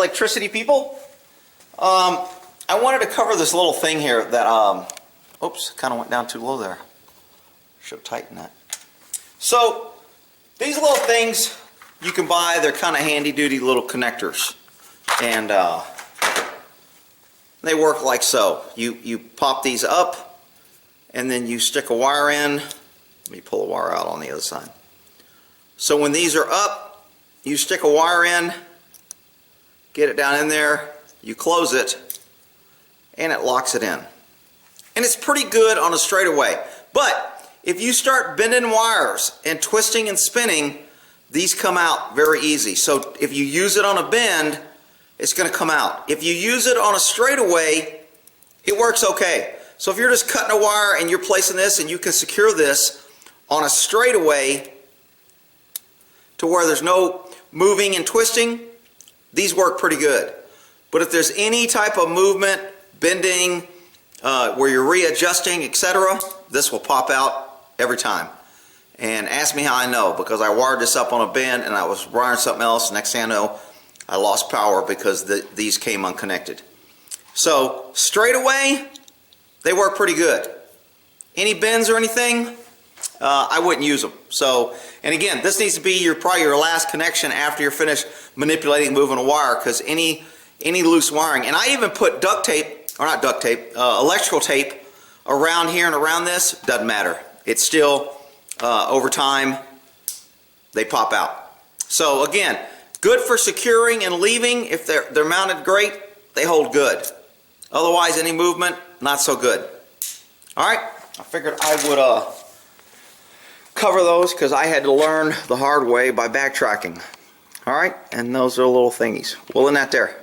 electricity people. I wanted to cover this little thing here that, oops, kind of went down too low there. Should tighten that. So, these little things you can buy, they're kind of handy-duty little connectors. And they work like so. You pop these up, and then you stick a wire in. Let me pull a wire out on the other side. So when these are up, you stick a wire in, get it down in there, you close it, and it locks it in. And it's pretty good on a straightaway. But if you start bending wires and twisting and spinning, these come out very easy. So if you use it on a bend, it's going to come out. If you use it on a straightaway, it works okay. So if you're just cutting a wire and you're placing this and you can secure this on a straightaway to where there's no moving and twisting, these work pretty good. But if there's any type of movement, bending, where you're readjusting, etc., this will pop out every time. And ask me how I know, because I wired this up on a bend and I was wiring something else. Next thing I know, I lost power because these came unconnected. So straight away, they work pretty good. Any bends or anything, I wouldn't use them. So, and again, this needs to be probably your last connection after you're finished manipulating, moving a wire, because any loose wiring, and I even put duct tape, or not duct tape, electrical tape around here and around this, doesn't matter. It's still, over time, they pop out. So again, good for securing and leaving. If they're mounted great, they hold good. Otherwise, any movement, not so good. All right, I figured I would cover those because I had to learn the hard way by backtracking. All right, and those are little thingies. Well, in that there.